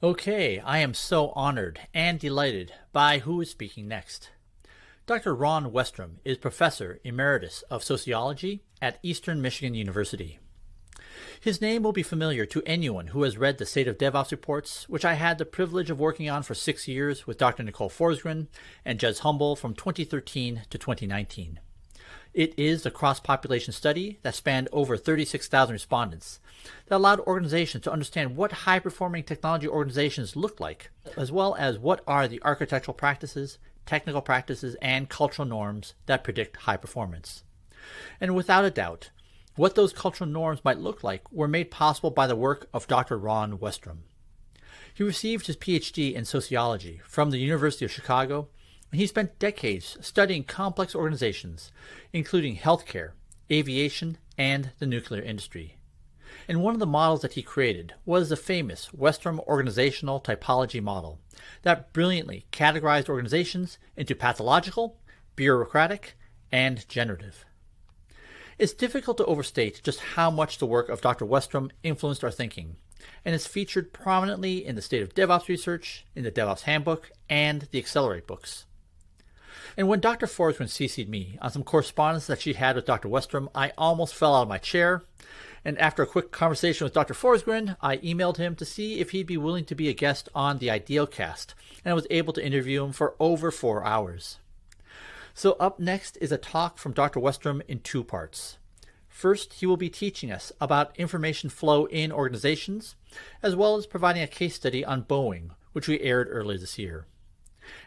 Okay, I am so honored and delighted by who is speaking next. Dr. Ron Westrum is Professor Emeritus of Sociology at Eastern Michigan University. His name will be familiar to anyone who has read the State of DevOps reports, which I had the privilege of working on for 6 years with Dr. Nicole Forsgren and Jez Humble from 2013 to 2019. It is a cross-population study that spanned over 36,000 respondents that allowed organizations to understand what high-performing technology organizations look like, as well as what are the architectural practices, technical practices, and cultural norms that predict high performance. And without a doubt, what those cultural norms might look like were made possible by the work of Dr. Ron Westrum. He received his Ph.D. in sociology from the University of Chicago, and he spent decades studying complex organizations, including healthcare, aviation, and the nuclear industry. And one of the models that he created was the famous Westrum organizational typology model that brilliantly categorized organizations into pathological, bureaucratic, and generative. It's difficult to overstate just how much the work of Dr. Westrum influenced our thinking, and is featured prominently in the State of DevOps research, in the DevOps Handbook, and the Accelerate books. And when Dr. Forsgren CC'd me on some correspondence that she had with Dr. Westrum, I almost fell out of my chair. And after a quick conversation with Dr. Forsgren, I emailed him to see if he'd be willing to be a guest on the Idealcast, and I was able to interview him for over 4 hours. So up next is a talk from Dr. Westrum in 2 parts. First, he will be teaching us about information flow in organizations, as well as providing a case study on Boeing, which we aired earlier this year.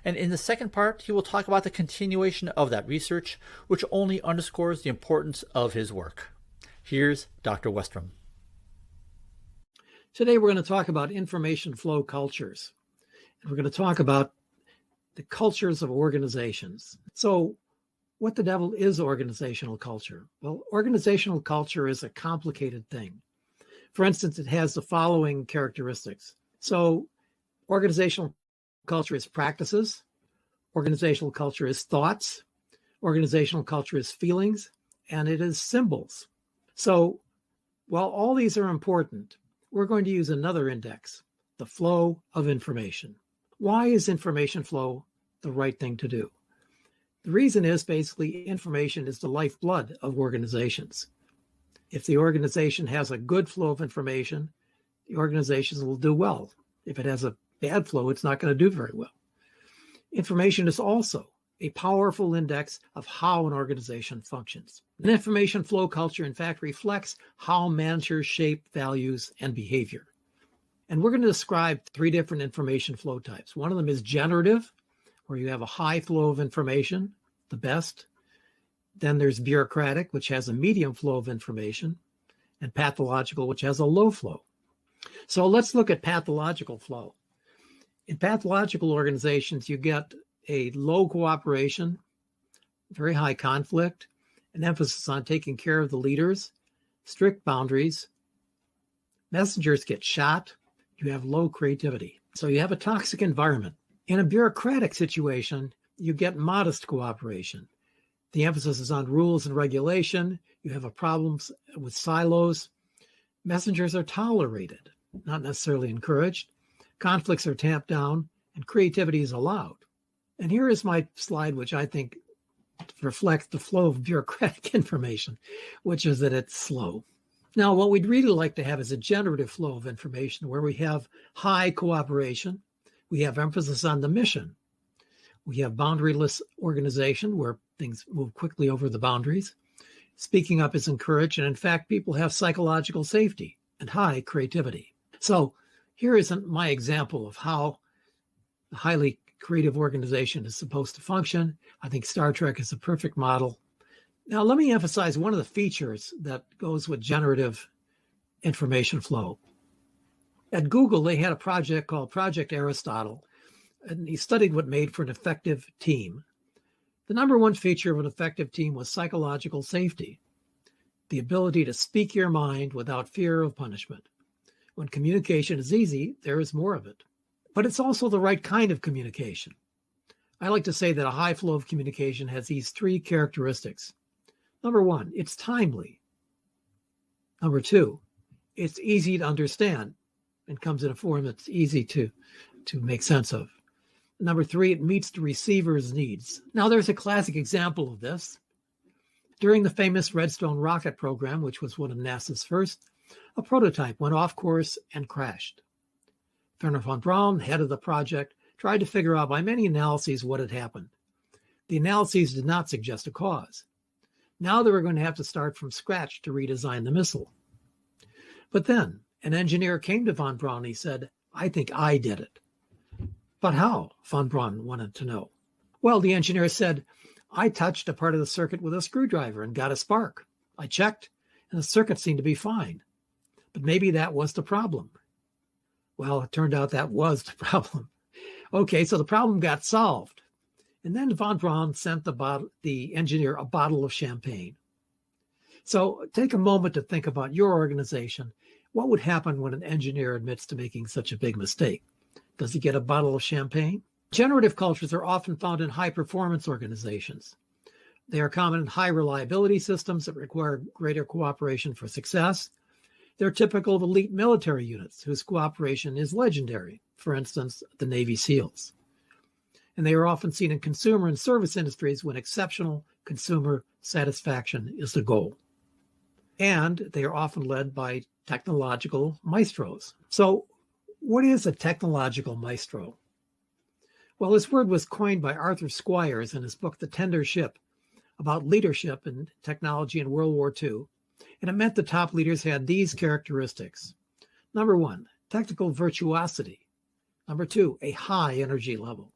And in the second part, he will talk about the continuation of that research, which only underscores the importance of his work. Here's Dr. Westrum. Today we're going to talk about information flow cultures. And we're going to talk about the cultures of organizations. So what the devil is organizational culture? Well, organizational culture is a complicated thing. For instance, it has the following characteristics. So organizational culture is practices. Organizational culture is thoughts. Organizational culture is feelings. And it is symbols. So while all these are important, we're going to use another index, the flow of information. Why is information flow the right thing to do? The reason is basically information is the lifeblood of organizations. If the organization has a good flow of information, the organization will do well. If it has a bad flow, it's not going to do very well. Information is also a powerful index of how an organization functions. An information flow culture, in fact, reflects how managers shape values and behavior. And we're going to describe 3 different information flow types. One of them is generative, where you have a high flow of information, the best. Then there's bureaucratic, which has a medium flow of information, and pathological, which has a low flow. So let's look at pathological flow. In pathological organizations, you get a low cooperation, very high conflict, an emphasis on taking care of the leaders, strict boundaries. Messengers get shot. You have low creativity. So you have a toxic environment. In a bureaucratic situation, you get modest cooperation. The emphasis is on rules and regulation. You have problems with silos. Messengers are tolerated, not necessarily encouraged. Conflicts are tamped down, and creativity is allowed. And here is my slide, which I think reflects the flow of bureaucratic information, which is that it's slow. Now, what we'd really like to have is a generative flow of information where we have high cooperation. We have emphasis on the mission. We have boundaryless organization where things move quickly over the boundaries. Speaking up is encouraged. And in fact, people have psychological safety and high creativity. So here is my example of how a highly creative organization is supposed to function. I think Star Trek is a perfect model. Now, let me emphasize one of the features that goes with generative information flow. At Google, they had a project called Project Aristotle, and he studied what made for an effective team. The number one feature of an effective team was psychological safety, the ability to speak your mind without fear of punishment. When communication is easy, there is more of it. But it's also the right kind of communication. I like to say that a high flow of communication has these 3 characteristics. Number 1, it's timely. Number 2, it's easy to understand. and comes in a form that's easy to make sense of. Number 3, it meets the receiver's needs. Now, there's a classic example of this. During the famous Redstone rocket program, which was one of NASA's first, a prototype went off course and crashed. Wernher von Braun, head of the project, tried to figure out by many analyses what had happened. The analyses did not suggest a cause. Now they were going to have to start from scratch to redesign the missile. But then an engineer came to von Braun. He said, "I think I did it." "But how?" von Braun wanted to know. Well, the engineer said, "I touched a part of the circuit with a screwdriver and got a spark. I checked, and the circuit seemed to be fine. But maybe that was the problem." Well, it turned out that was the problem. Okay, so the problem got solved. And then von Braun sent the engineer a bottle of champagne. So take a moment to think about your organization. What would happen when an engineer admits to making such a big mistake? Does he get a bottle of champagne? Generative cultures are often found in high-performance organizations. They are common in high-reliability systems that require greater cooperation for success. They're typical of elite military units whose cooperation is legendary, for instance, the Navy SEALs. And they are often seen in consumer and service industries when exceptional consumer satisfaction is the goal. And they are often led by technological maestros. So, what is a technological maestro? Well, this word was coined by Arthur Squires in his book, The Tender Ship, about leadership and technology in World War II. And it meant the top leaders had these characteristics. Number 1, technical virtuosity. Number 2, a high energy level.